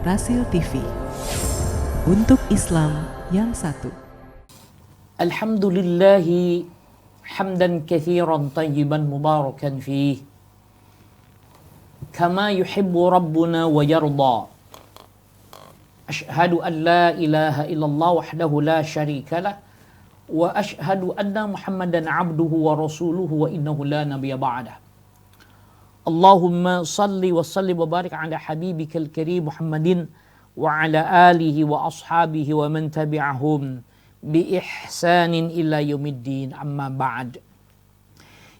Rasil TV, untuk Islam yang satu. Alhamdulillahi hamdan kathiran tayyiban mubarakan fih kama yuhibbu rabbuna wa yarda. Ashhadu an la ilaha illallah wahdahu la syarika lah wa ashhadu anna Muhammadan abduhu wa rasuluhu wa innahu la nabiyya ba'dah. Allahumma salli wa sallim wa barik ala habibikal karim Muhammadin wa ala alihi wa ashabihi wa man tabi'ahum bi ihsanin ila yaumiddin, amma ba'd.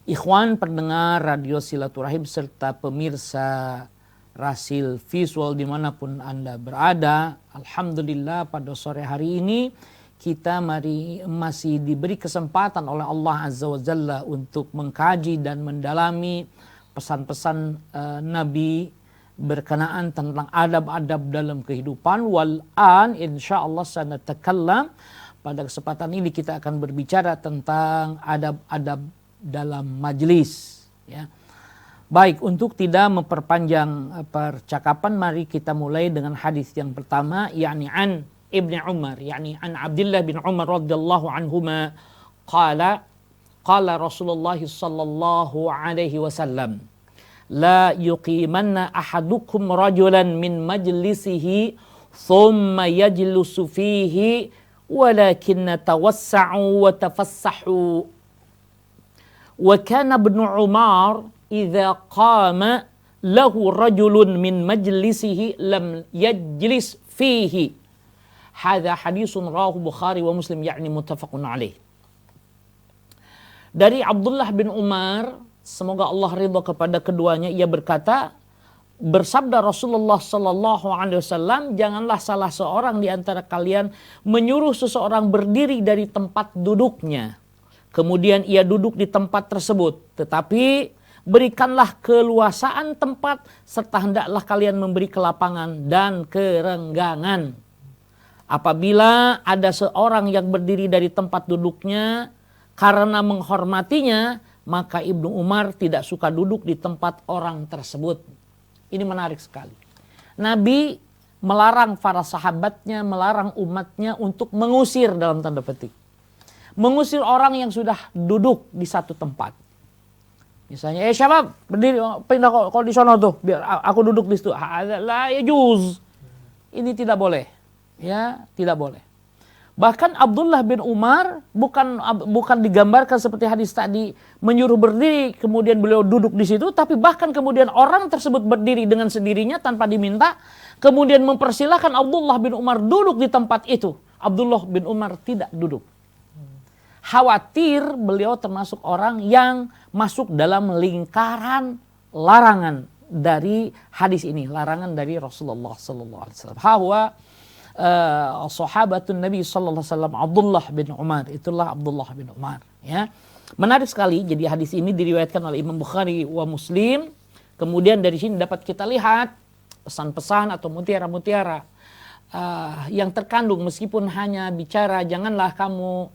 Ikhwan pendengar radio Silaturahim serta pemirsa Rasil Visual dimanapun Anda berada, alhamdulillah pada sore hari ini kita masih diberi kesempatan oleh Allah Azza wa Jalla untuk mengkaji dan mendalami pesan-pesan Nabi berkenaan tentang adab-adab dalam kehidupan. Wal'an insyaallah sanatakallam, pada kesempatan ini kita akan berbicara tentang adab-adab dalam majlis, ya. Baik, untuk tidak memperpanjang percakapan, mari kita mulai dengan hadis yang pertama, yakni an Ibnu Umar, yakni an Abdullah bin Umar radhiyallahu anhuma qala Rasulullah sallallahu alaihi wasallam la yuqimanna ahadukum rajulan min majlisihi thumma yajlusu fihi walakinna tawassa'u wa tafassahu. Wa kana Ibnu Umar idza qama lahu rajulun min majlisihi lam yajlis fihi. Hadza hadisun rawahu Bukhari wa Muslim, yakni muttafaqun alaih. Dari Abdullah bin Umar, semoga Allah ridha kepada keduanya, ia berkata, bersabda Rasulullah sallallahu alaihi wasallam, janganlah salah seorang di antara kalian menyuruh seseorang berdiri dari tempat duduknya, kemudian ia duduk di tempat tersebut, tetapi berikanlah keluasaan tempat serta hendaklah kalian memberi kelapangan dan kerenggangan. Apabila ada seorang yang berdiri dari tempat duduknya karena menghormatinya, maka Ibnu Umar tidak suka duduk di tempat orang tersebut. Ini menarik sekali. Nabi melarang para sahabatnya, melarang umatnya untuk mengusir, dalam tanda petik, mengusir orang yang sudah duduk di satu tempat. Misalnya, siapa berdiri, pindah kau di sana tuh, biar aku duduk di situ. La yajuz. Ini tidak boleh, ya, tidak boleh. Bahkan Abdullah bin Umar bukan digambarkan seperti hadis tadi menyuruh berdiri kemudian beliau duduk di situ, tapi bahkan kemudian orang tersebut berdiri dengan sendirinya tanpa diminta, kemudian mempersilahkan Abdullah bin Umar duduk di tempat itu. Abdullah bin Umar tidak duduk. Khawatir beliau termasuk orang yang masuk dalam lingkaran larangan dari hadis ini, larangan dari Rasulullah sallallahu alaihi wasallam. Bahwa sahabatun Nabi sallallahu alaihi wasallam Abdullah bin Umar, itulah Abdullah bin Umar, ya. Menarik sekali, jadi hadis ini diriwayatkan oleh Imam Bukhari wa Muslim. Kemudian dari sini dapat kita lihat pesan-pesan atau mutiara-mutiara yang terkandung, meskipun hanya bicara janganlah kamu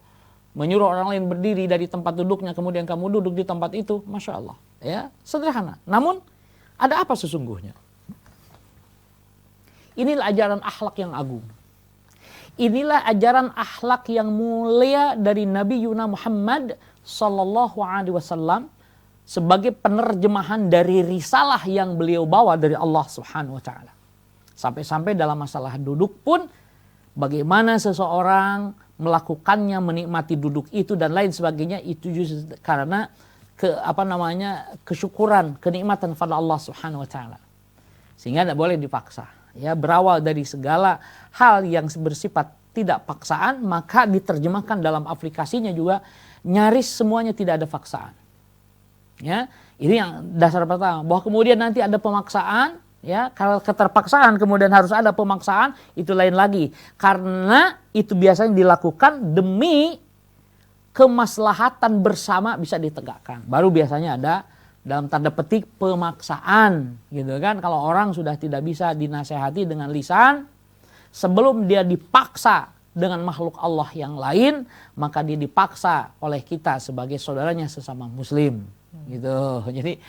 menyuruh orang lain berdiri dari tempat duduknya kemudian kamu duduk di tempat itu. Masya Allah, ya, sederhana. Namun ada apa sesungguhnya? Inilah ajaran akhlak yang agung. Inilah ajaran akhlak yang mulia dari Nabi Yuna Muhammad sallallahu alaihi wasallam sebagai penerjemahan dari risalah yang beliau bawa dari Allah Subhanahu wa taala. Sampai-sampai dalam masalah duduk pun bagaimana seseorang melakukannya, menikmati duduk itu dan lain sebagainya, itu justru karena kesyukuran, kenikmatan pada Allah Subhanahu wa taala. Sehingga tidak boleh dipaksa. Ya, berawal dari segala hal yang bersifat tidak paksaan, maka diterjemahkan dalam aplikasinya juga nyaris semuanya tidak ada paksaan. Ya, ini yang dasar pertama. Bahwa kemudian nanti ada pemaksaan, ya, kalau keterpaksaan kemudian harus ada pemaksaan, itu lain lagi. Karena itu biasanya dilakukan demi kemaslahatan bersama bisa ditegakkan. Baru biasanya ada dalam tanda petik pemaksaan, gitu kan. Kalau orang sudah tidak bisa dinasehati dengan lisan, sebelum dia dipaksa dengan makhluk Allah yang lain, maka dia dipaksa oleh kita sebagai saudaranya sesama muslim, gitu. Jadi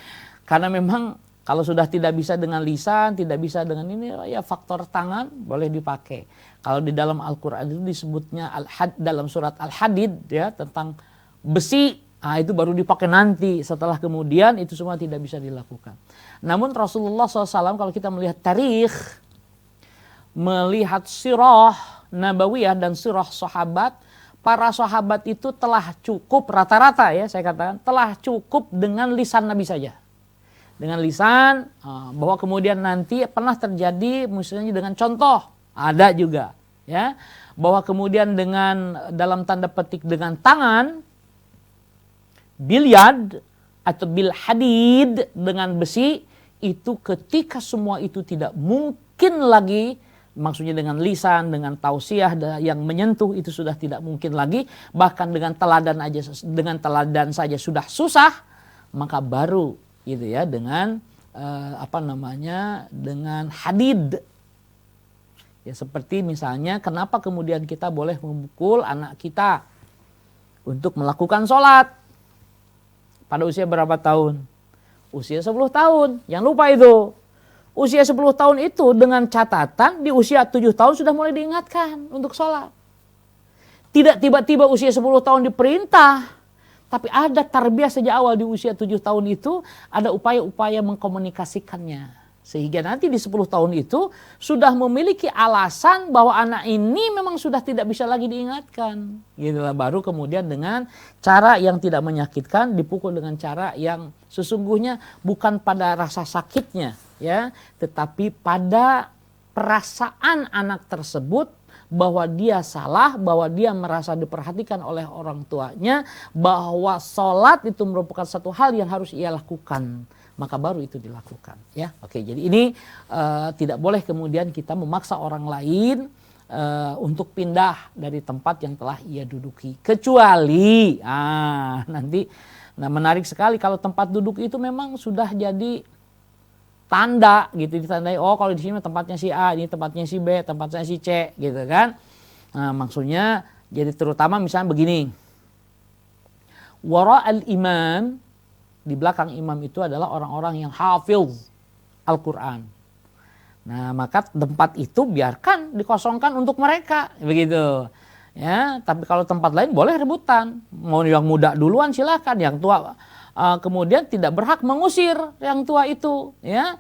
karena memang Kalau sudah tidak bisa dengan lisan, tidak bisa dengan ini, ya faktor tangan boleh dipakai. Kalau di dalam Al-Quran itu disebutnya dalam surat Al-Hadid ya tentang besi, itu baru dipakai nanti. Setelah kemudian itu semua tidak bisa dilakukan. Namun Rasulullah SAW kalau kita melihat tarikh, melihat sirah nabawiyah dan sirah sahabat, para sahabat itu telah cukup rata-rata ya saya katakan telah cukup dengan lisan Nabi saja. Dengan lisan, bahwa kemudian nanti pernah terjadi misalnya dengan contoh, ada juga ya, bahwa kemudian dengan dalam tanda petik dengan tangan, bilyad atau bil hadid dengan besi, itu ketika semua itu tidak mungkin lagi, maksudnya dengan lisan, dengan tausiah yang menyentuh itu sudah tidak mungkin lagi, bahkan dengan teladan saja sudah susah, maka baru gitu ya dengan dengan hadid. Ya seperti misalnya kenapa kemudian kita boleh memukul anak kita untuk melakukan sholat pada usia berapa tahun? Usia 10 tahun. Jangan lupa itu. Usia 10 tahun itu dengan catatan di usia 7 tahun sudah mulai diingatkan untuk sholat. Tidak tiba-tiba usia 10 tahun diperintah. Tapi ada tarbiyah sejak awal di usia 7 tahun itu, ada upaya-upaya mengkomunikasikannya. Sehingga nanti di 10 tahun itu sudah memiliki alasan bahwa anak ini memang sudah tidak bisa lagi diingatkan. Gitulah, baru kemudian dengan cara yang tidak menyakitkan, dipukul dengan cara yang sesungguhnya bukan pada rasa sakitnya, ya, tetapi pada perasaan anak tersebut bahwa dia salah, bahwa dia merasa diperhatikan oleh orang tuanya, bahwa sholat itu merupakan satu hal yang harus ia lakukan, maka baru itu dilakukan. Ya, oke. Jadi ini tidak boleh kemudian kita memaksa orang lain untuk pindah dari tempat yang telah ia duduki, kecuali nanti, menarik sekali kalau tempat duduk itu memang sudah jadi tanda gitu, ditandai, oh kalau di sini tempatnya si A, ini tempatnya si B, tempatnya si C gitu kan. Nah, maksudnya jadi terutama misalnya begini. Wara al-imam, di belakang imam itu adalah orang-orang yang hafiz Al-Qur'an. Nah, maka tempat itu biarkan dikosongkan untuk mereka, begitu. Ya, tapi kalau tempat lain boleh rebutan. Mau yang muda duluan silakan, yang tua kemudian tidak berhak mengusir yang tua itu, ya.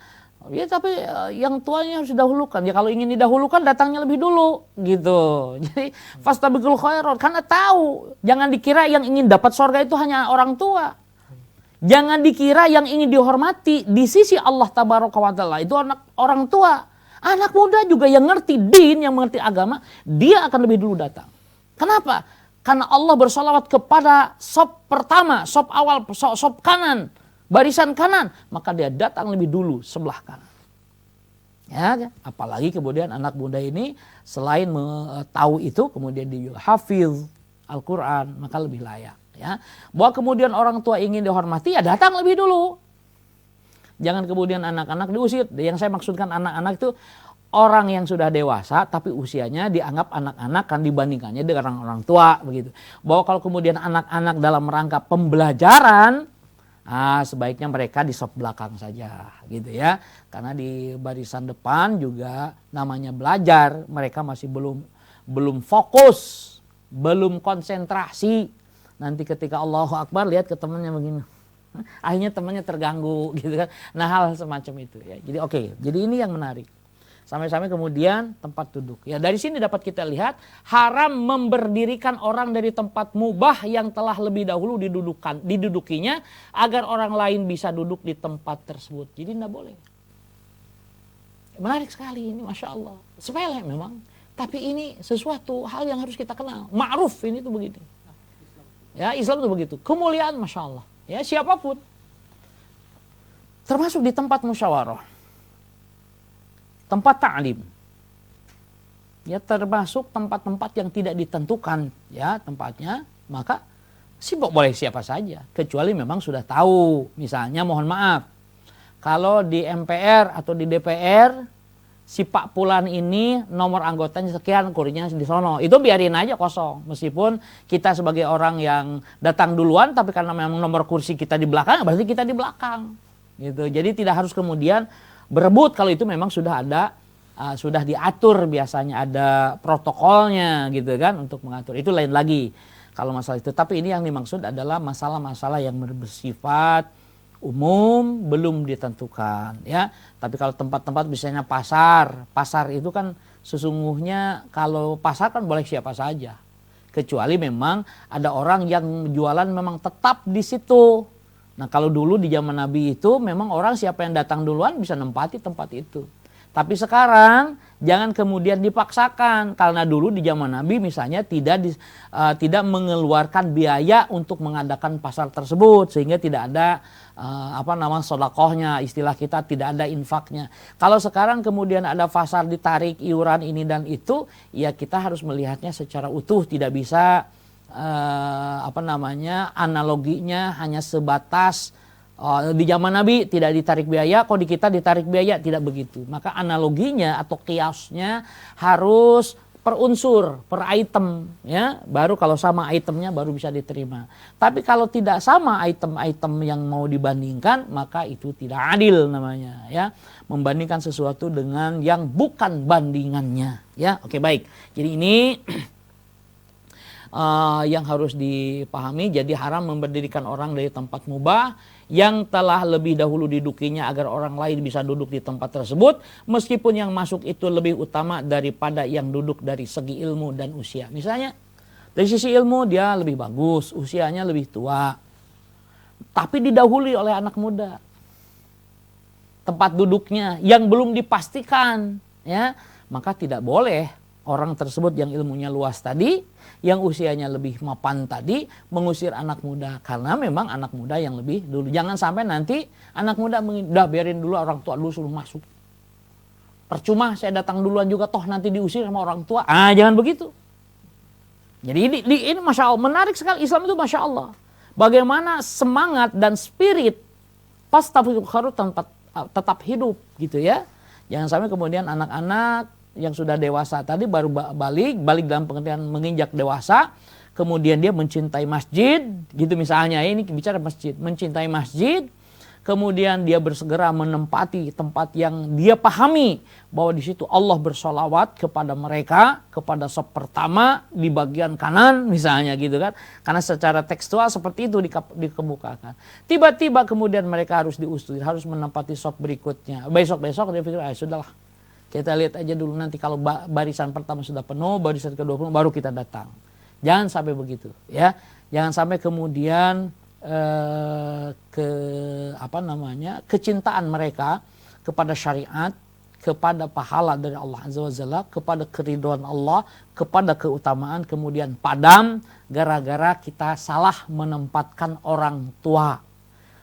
Ya tapi yang tuanya harus didahulukan. Ya kalau ingin didahulukan datangnya lebih dulu, gitu. Jadi fastabiqul khairat, karena tahu, jangan dikira yang ingin dapat surga itu hanya orang tua. Jangan dikira yang ingin dihormati di sisi Allah tabaraka wa taala itu orang tua. Anak muda juga yang ngerti din, yang mengerti agama, dia akan lebih dulu datang. Kenapa? Karena Allah bersalawat kepada sop pertama, sop awal, sop kanan, barisan kanan, maka dia datang lebih dulu sebelah kanan. Ya, apalagi kemudian anak muda ini selain tahu itu, kemudian dia juga hafiz Al-Quran, maka lebih layak. Ya, bahwa kemudian orang tua ingin dihormati, ya datang lebih dulu. Jangan kemudian anak-anak diusir. Yang saya maksudkan anak-anak itu orang yang sudah dewasa tapi usianya dianggap anak-anak kan dibandingkannya dengan orang tua, begitu. Bahwa kalau kemudian anak-anak dalam rangka pembelajaran, sebaiknya mereka di sop belakang saja, gitu ya. Karena di barisan depan juga namanya belajar, mereka masih belum fokus, belum konsentrasi. Nanti ketika Allahu Akbar lihat ke temannya begini, akhirnya temannya terganggu, gitu kan. Nah, hal semacam itu ya. Jadi oke, jadi ini yang menarik. Sampai-sampai kemudian tempat duduk. Ya dari sini dapat kita lihat haram memberdirikan orang dari tempat mubah yang telah lebih dahulu didudukinya agar orang lain bisa duduk di tempat tersebut. Jadi tidak boleh. Menarik sekali ini, Masya Allah. Sepele memang. Tapi ini sesuatu hal yang harus kita kenal. Ma'ruf ini tuh begini. Ya, Islam tuh begitu. Kemuliaan Masya Allah. Ya, siapapun. Termasuk di tempat musyawarah. Tempat ta'lim, ya termasuk tempat-tempat yang tidak ditentukan ya tempatnya, maka boleh siapa saja, kecuali memang sudah tahu. Misalnya mohon maaf, kalau di MPR atau di DPR si Pak Pulan ini nomor anggotanya sekian, kurinya di sono, itu biarin aja kosong. Meskipun kita sebagai orang yang datang duluan, tapi karena memang nomor kursi kita di belakang, berarti kita di belakang. gitu. Jadi tidak harus kemudian berebut kalau itu memang sudah ada sudah diatur, biasanya ada protokolnya gitu kan untuk mengatur. Itu lain lagi kalau masalah itu. Tapi ini yang dimaksud adalah masalah-masalah yang bersifat umum, belum ditentukan ya. Tapi kalau tempat-tempat misalnya pasar itu kan sesungguhnya kalau pasar kan boleh siapa saja. Kecuali memang ada orang yang jualan memang tetap di situ. Nah kalau dulu di zaman Nabi itu memang orang siapa yang datang duluan bisa nempati tempat itu. Tapi sekarang jangan kemudian dipaksakan, karena dulu di zaman Nabi misalnya tidak mengeluarkan biaya untuk mengadakan pasar tersebut, sehingga tidak ada sodakohnya, istilah kita tidak ada infaknya. Kalau sekarang kemudian ada pasar ditarik iuran ini dan itu, ya kita harus melihatnya secara utuh, tidak bisa analoginya hanya sebatas di zaman Nabi tidak ditarik biaya, kok di kita ditarik biaya, tidak begitu. Maka analoginya atau kiasnya harus per unsur, per item ya. Baru kalau sama itemnya baru bisa diterima. Tapi kalau tidak sama item-item yang mau dibandingkan, maka itu tidak adil namanya ya. Membandingkan sesuatu dengan yang bukan bandingannya ya. Oke, baik. Jadi ini yang harus dipahami. Jadi haram memberdirikan orang dari tempat mubah yang telah lebih dahulu didudukinya agar orang lain bisa duduk di tempat tersebut, meskipun yang masuk itu lebih utama daripada yang duduk dari segi ilmu dan usia. Misalnya dari sisi ilmu dia lebih bagus, usianya lebih tua, tapi didahului oleh anak muda. Tempat duduknya yang belum dipastikan ya, maka tidak boleh orang tersebut yang ilmunya luas tadi, yang usianya lebih mapan tadi, mengusir anak muda. Karena memang anak muda yang lebih dulu. Jangan sampai nanti anak muda udah biarin dulu orang tua dulu suruh masuk. Percuma saya datang duluan juga, toh nanti diusir sama orang tua. Jangan begitu. Jadi ini Masya Allah, menarik sekali Islam itu Masya Allah. Bagaimana semangat dan spirit pas tetap hidup gitu ya. Jangan sampai kemudian anak-anak yang sudah dewasa tadi baru balik dalam pengertian menginjak dewasa, kemudian dia mencintai masjid gitu misalnya, ini bicara masjid, mencintai masjid, kemudian dia bersegera menempati tempat yang dia pahami bahwa di situ Allah bersolawat kepada mereka, kepada sop pertama di bagian kanan misalnya gitu kan, karena secara tekstual seperti itu dikemukakan. Tiba-tiba kemudian mereka harus diusir, harus menempati sop berikutnya. Besok-besok dia pikir sudahlah, kita lihat aja dulu, nanti kalau barisan pertama sudah penuh, barisan kedua penuh, baru kita datang. Jangan sampai begitu ya. Jangan sampai kemudian kecintaan mereka kepada syariat, kepada pahala dari Allah Azza wa Jalla, kepada keridhaan Allah, kepada keutamaan kemudian padam gara-gara kita salah menempatkan orang tua.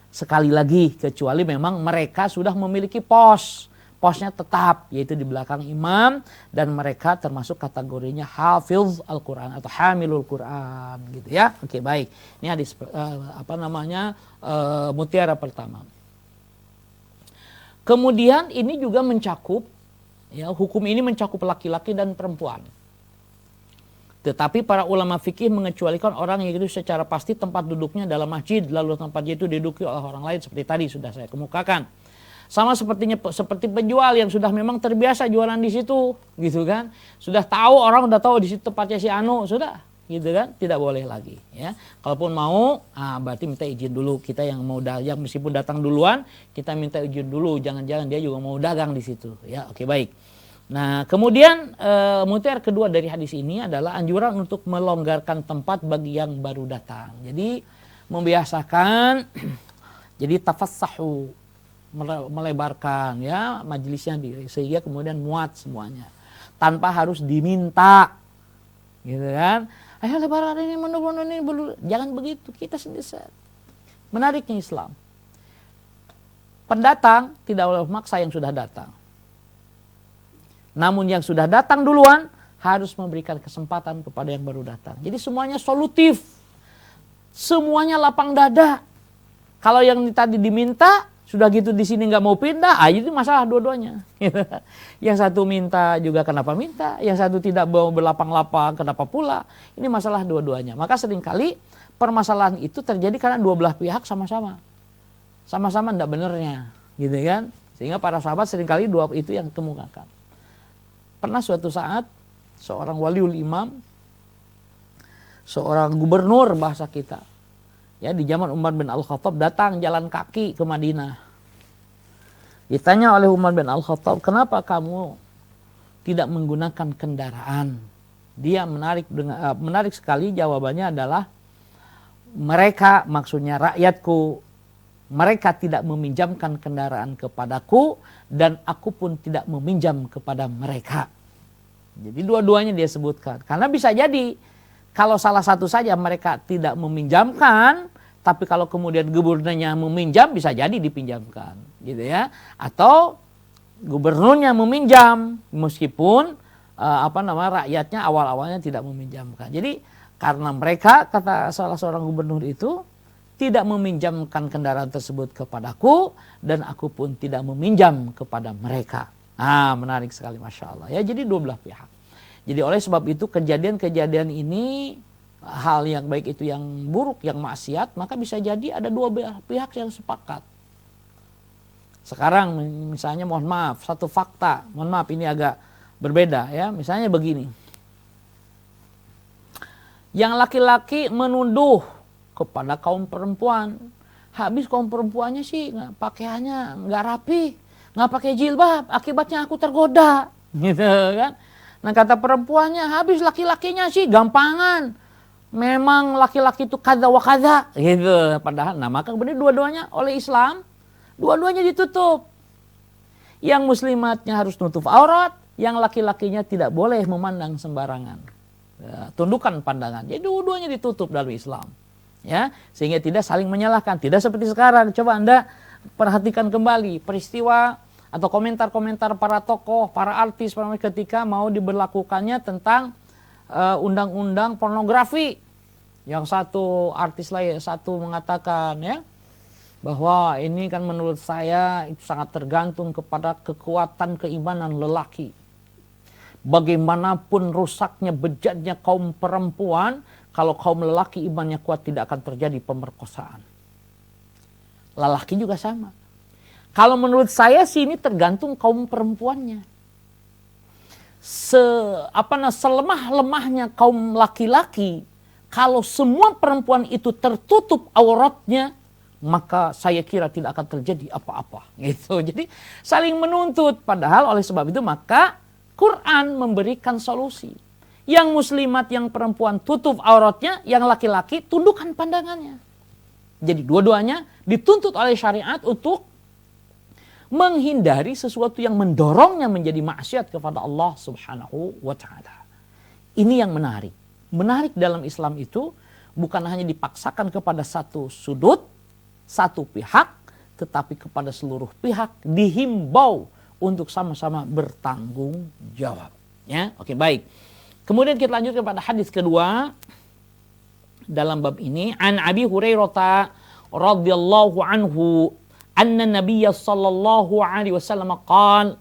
Sekali lagi, kecuali memang mereka sudah memiliki posnya tetap, yaitu di belakang imam, dan mereka termasuk kategorinya hafiz Al-Quran atau hamilul Quran gitu ya. Oke, baik. Ini hadis mutiara pertama. Kemudian ini juga mencakup ya, hukum ini mencakup laki-laki dan perempuan. Tetapi para ulama fikih mengecualikan orang yang itu secara pasti tempat duduknya dalam masjid, lalu tempatnya itu diduduki oleh orang lain, seperti tadi sudah saya kemukakan. Sama seperti penjual yang sudah memang terbiasa jualan di situ, gitu kan? Sudah tahu, orang udah tahu di situ tempatnya si Anu, sudah, gitu kan? Tidak boleh lagi, ya. Kalaupun mau, berarti minta izin dulu. Kita yang mau dagang, meskipun datang duluan, kita minta izin dulu. Jangan-jangan dia juga mau dagang di situ, ya. Oke, baik. Nah, kemudian mutiara kedua dari hadis ini adalah anjuran untuk melonggarkan tempat bagi yang baru datang. Jadi membiasakan, jadi tafassahu, melebarkan ya majelisnya sehingga kemudian muat semuanya tanpa harus diminta gitu kan, ayo lebaran ini jangan begitu, kita sendiri. Menariknya Islam, pendatang tidak boleh memaksa yang sudah datang, namun yang sudah datang duluan harus memberikan kesempatan kepada yang baru datang. Jadi semuanya solutif, semuanya lapang dada. Kalau yang tadi diminta sudah gitu di sini nggak mau pindah, itu masalah dua-duanya. Yang satu minta juga kenapa minta, yang satu tidak mau berlapang-lapang kenapa pula. Ini masalah dua-duanya. Maka seringkali permasalahan itu terjadi karena dua belah pihak sama-sama sama-sama tidak benernya, gitu kan? Sehingga para sahabat seringkali dua itu yang kemukakan. Pernah suatu saat seorang waliul imam, seorang gubernur bahasa kita, ya di zaman Umar bin Al-Khattab datang jalan kaki ke Madinah. Ditanya oleh Umar bin Al-Khattab, kenapa kamu tidak menggunakan kendaraan? Dia menarik sekali, jawabannya adalah mereka, maksudnya rakyatku, mereka tidak meminjamkan kendaraan kepadaku dan aku pun tidak meminjam kepada mereka. Jadi dua-duanya dia sebutkan. Karena bisa jadi kalau salah satu saja mereka tidak meminjamkan, tapi kalau kemudian gubernurnya meminjam bisa jadi dipinjamkan, gitu ya. Atau gubernurnya meminjam meskipun rakyatnya awal-awalnya tidak meminjamkan. Jadi karena mereka, kata salah seorang gubernur itu, tidak meminjamkan kendaraan tersebut kepadaku dan aku pun tidak meminjam kepada mereka. Nah, menarik sekali, Masya Allah. Ya, jadi dua belah pihak. Jadi oleh sebab itu kejadian-kejadian ini, hal yang baik itu yang buruk, yang maksiat, maka bisa jadi ada dua belah pihak yang sepakat. Sekarang misalnya mohon maaf, satu fakta, mohon maaf ini agak berbeda ya. Misalnya begini. Yang laki-laki menuduh kepada kaum perempuan, habis kaum perempuannya sih pakaiannya nggak rapi, nggak pakai jilbab, akibatnya aku tergoda, gitu kan? Nah kata perempuannya, habis laki-lakinya sih gampangan, memang laki-laki itu kada wa kada, gitu. Padahal, nah maka kemudian dua-duanya oleh Islam, dua-duanya ditutup. Yang muslimatnya harus tutup aurat, yang laki-lakinya tidak boleh memandang sembarangan, ya, tundukkan pandangan. Jadi dua-duanya ditutup dalam Islam. Ya, sehingga tidak saling menyalahkan, tidak seperti sekarang. Coba Anda perhatikan kembali peristiwa atau komentar-komentar para tokoh, para artis ketika mau diberlakukannya tentang undang-undang pornografi. Yang satu artis lain, satu mengatakan ya bahwa ini kan menurut saya itu sangat tergantung kepada kekuatan keimanan lelaki. Bagaimanapun rusaknya, bejatnya kaum perempuan, kalau kaum lelaki imannya kuat tidak akan terjadi pemerkosaan. Lelaki juga sama. Kalau menurut saya sih ini tergantung kaum perempuannya. Selemah-lemahnya kaum laki-laki, kalau semua perempuan itu tertutup auratnya, maka saya kira tidak akan terjadi apa-apa. Gitu. Jadi saling menuntut. Padahal oleh sebab itu maka Quran memberikan solusi. Yang muslimat, yang perempuan tutup auratnya, yang laki-laki tundukkan pandangannya. Jadi dua-duanya dituntut oleh syariat untuk menghindari sesuatu yang mendorongnya menjadi maksiat kepada Allah Subhanahu wa Ta'ala. Ini yang menarik. Menarik dalam Islam itu bukan hanya dipaksakan kepada satu sudut, satu pihak, tetapi kepada seluruh pihak dihimbau untuk sama-sama bertanggung jawab. Ya, oke, baik. Kemudian kita lanjut kepada hadis kedua dalam bab ini. An Abi Hurairah radhiyallahu anhu anna Nabiyya sallallahu alaihi wasallam qala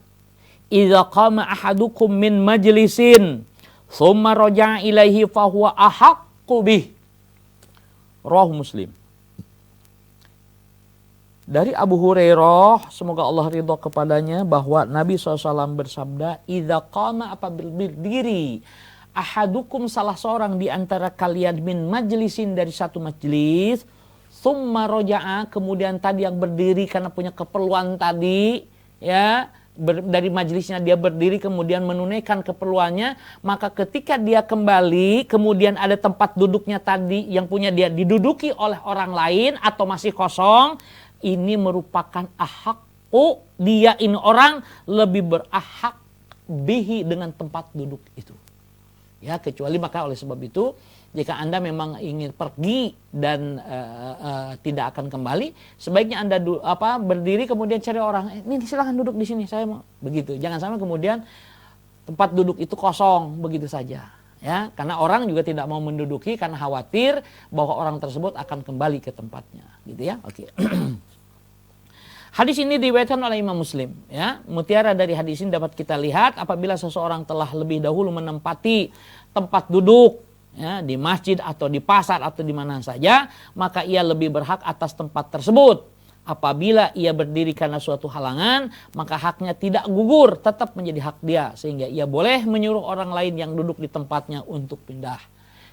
idza qama ahadukum min majlisin thumma raja'a ilaihi fa huwa ahaqqu bih. Rawahu Muslim. Dari Abu Hurairah, semoga Allah ridha kepadanya, bahwa Nabi SAW bersabda, idza qama, apabila berdiri, ahadukum, salah seorang di antara kalian, min majlisin, dari satu majlis, summa roja'a, kemudian tadi yang berdiri karena punya keperluan tadi, ya, dari majlisnya dia berdiri kemudian menunaikan keperluannya, maka ketika dia kembali, kemudian ada tempat duduknya tadi yang punya dia diduduki oleh orang lain atau masih kosong, ini merupakan ahakku, dia ini orang lebih berahak bihi dengan tempat duduk itu. Ya, kecuali maka oleh sebab itu jika Anda memang ingin pergi dan tidak akan kembali, sebaiknya Anda berdiri kemudian cari orang, ini silakan duduk di sini, saya mau begitu. Jangan sampai kemudian tempat duduk itu kosong begitu saja. Ya, karena orang juga tidak mau menduduki karena khawatir bahwa orang tersebut akan kembali ke tempatnya, gitu ya. Oke. Hadis ini diriwayatkan oleh Imam Muslim, ya. Mutiara dari hadis ini dapat kita lihat apabila seseorang telah lebih dahulu menempati tempat duduk, ya, di masjid atau di pasar atau di mana saja, maka ia lebih berhak atas tempat tersebut. Apabila ia berdiri karena suatu halangan, maka haknya tidak gugur, tetap menjadi hak dia. Sehingga ia boleh menyuruh orang lain yang duduk di tempatnya untuk pindah.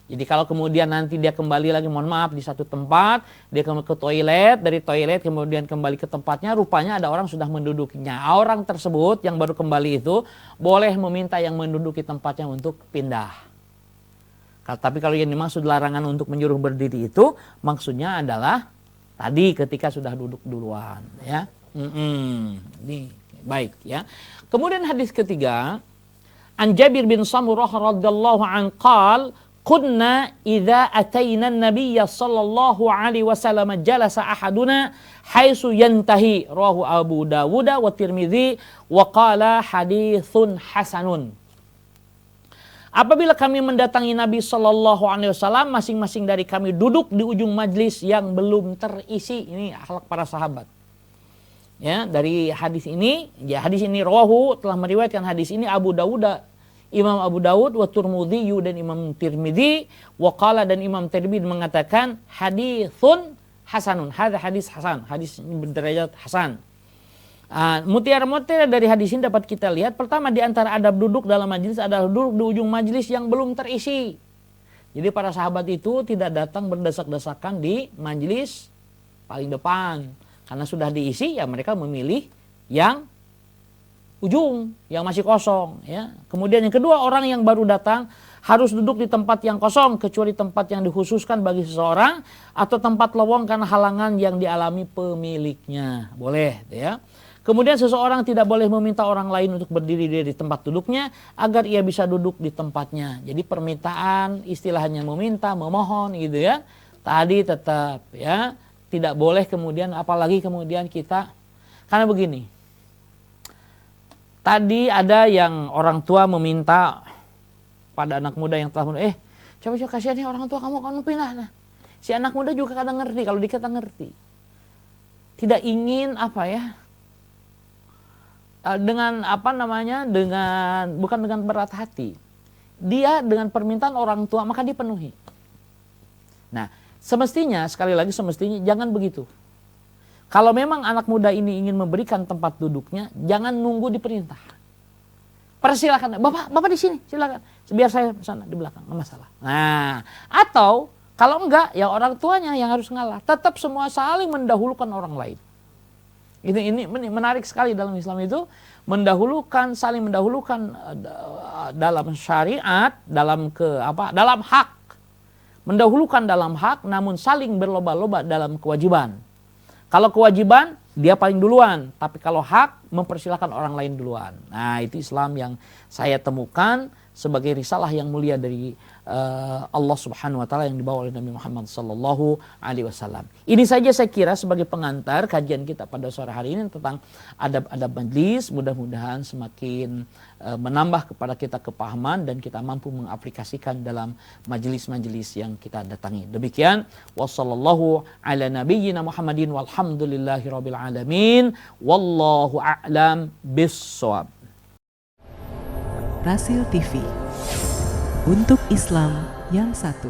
Jadi kalau kemudian nanti dia kembali lagi, mohon maaf, di satu tempat, dia ke toilet, dari toilet kemudian kembali ke tempatnya, rupanya ada orang sudah mendudukinya. Orang tersebut yang baru kembali itu boleh meminta yang menduduki tempatnya untuk pindah. Tapi kalau yang dimaksud larangan untuk menyuruh berdiri itu, maksudnya adalah tadi ketika sudah duduk duluan, ya. Ini baik, ya. Kemudian hadis ketiga, An Jabir bin Samurah radhiyallahu an qala, "Kunna idza ataina an-nabiy sallallahu alaihi wasallam jalasa ahaduna haitsu yantahi." Rawahu Abu Dawud wa Tirmidzi wa qala haditsun hasanun. Apabila kami mendatangi Nabi Shallallahu Alaihi Wasallam, masing-masing dari kami duduk di ujung majlis yang belum terisi. Ini akhlak para sahabat. Ya, dari hadis ini, rawahu telah meriwayatkan hadis ini Abu Dawud, Imam Abu Dawud, wa Tirmidzi dan Imam Tirmidzi, wa qala dan Imam Tirmidzi mengatakan haditsun hasanun. Hadis hasan, hadis ini berderajat hasan. Mutiara-mutiara dari hadis ini dapat kita lihat. Pertama, di antara adab duduk dalam majelis adalah duduk di ujung majelis yang belum terisi. Jadi para sahabat itu tidak datang berdesak-desakan di majelis paling depan. Karena sudah diisi, ya mereka memilih yang ujung, yang masih kosong. Ya. Kemudian yang kedua, orang yang baru datang harus duduk di tempat yang kosong, kecuali tempat yang dikhususkan bagi seseorang atau tempat lowong karena halangan yang dialami pemiliknya. Boleh, ya. Kemudian seseorang tidak boleh meminta orang lain untuk berdiri di tempat duduknya agar ia bisa duduk di tempatnya. Jadi permintaan istilahnya meminta, memohon gitu ya. Tadi tetap ya tidak boleh kemudian, apalagi kemudian kita, karena begini. Tadi ada yang orang tua meminta pada anak muda yang telah coba kasihan nih orang tua kamu pindah. Nah, si anak muda juga kadang ngerti, kalau dikata ngerti. Tidak ingin dengan bukan dengan berat hati. Dia dengan permintaan orang tua maka dipenuhi. Nah, semestinya jangan begitu. Kalau memang anak muda ini ingin memberikan tempat duduknya, jangan nunggu diperintah. Persilakan, Bapak di sini, silakan. Biar saya sana di belakang, enggak masalah. Nah, atau kalau enggak, ya orang tuanya yang harus ngalah. Tetap semua saling mendahulukan orang lain. Ini menarik sekali dalam Islam itu, saling mendahulukan dalam syariat, dalam hak. Mendahulukan dalam hak, namun saling berlomba-lomba dalam kewajiban. Kalau kewajiban, dia paling duluan. Tapi kalau hak, mempersilahkan orang lain duluan. Nah, itu Islam yang saya temukan sebagai risalah yang mulia dari Allah Subhanahu wa taala yang dibawa oleh Nabi Muhammad sallallahu alaihi wasallam. Ini saja saya kira sebagai pengantar kajian kita pada sore hari ini tentang adab-adab majlis. Mudah-mudahan semakin menambah kepada kita kepahaman dan kita mampu mengaplikasikan dalam majelis-majelis yang kita datangi. Demikian, wassallallahu ala nabiyyina Muhammadin walhamdulillahirabbil alamin. Wallahu a'lam bissawab. Rasil TV, untuk Islam yang satu.